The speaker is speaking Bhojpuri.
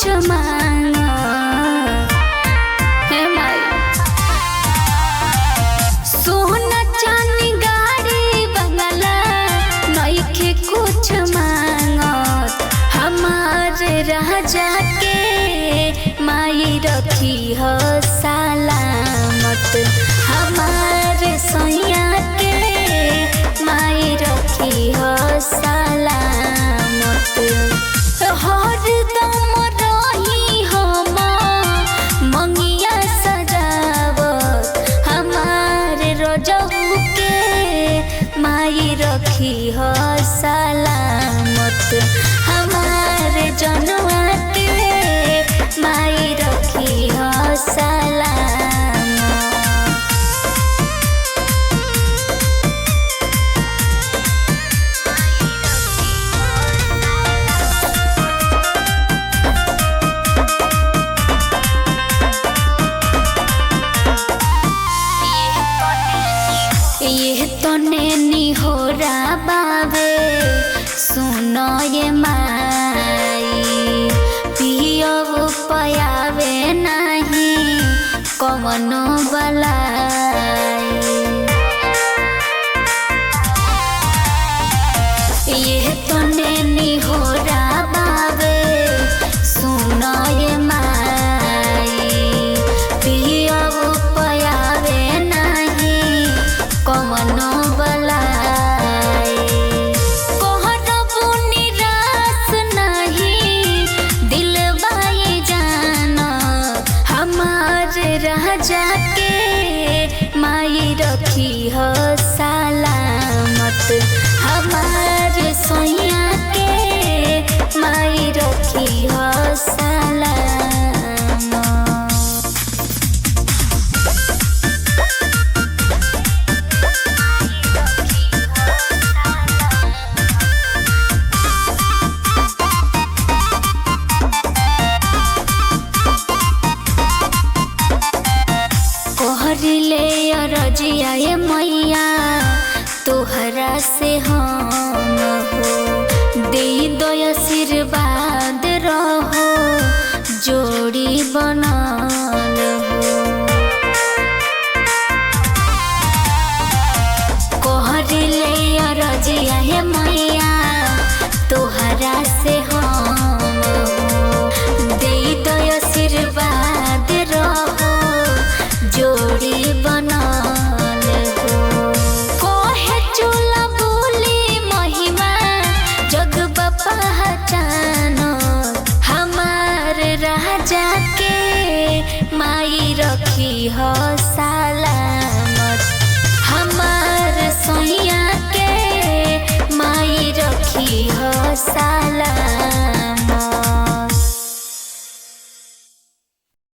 कुछ मांगा हे माई। सोना चांदी गाड़ी बंगला नइखे कुछ मांगत हमारे राजा के माई रखी हो सलामत। हमारे सैया के माई रखी हो सलामत। हरदम रही हम मंगिया सजावत हमारे रजऊ के माई रखी हो सलामत। हमारे जनुआ के माई रखी हो सलामत। ये तो नैनी हो रहा बावे सुनो ये माई पियो पयावे नहीं कवनो बलाई। ये तो नैनी हो रहा बावे सुनो ये माई पियो पयावे नहीं कवनो बलाई। कहरबू निराश नहीं दिल बाई जान हमारे राजा के माई रखी हो सलामत। हमारे सैया के माई रखी हो सलामत। कहरिले रजिया ये मैया तोहरा से हम हो दे दो आशीर्वाद रहो जोड़ी बनल हो। कहरिले रजिया ये मैया तोहरा से हम हो दे दो आशीर्वाद रहो जोड़ी बनल हो। कोहे चूल्हा बोली महिमा जग पहचान हमारे राजा के माई रखी हो सलामत। हमारे सैया के माई रखी हो सलामत।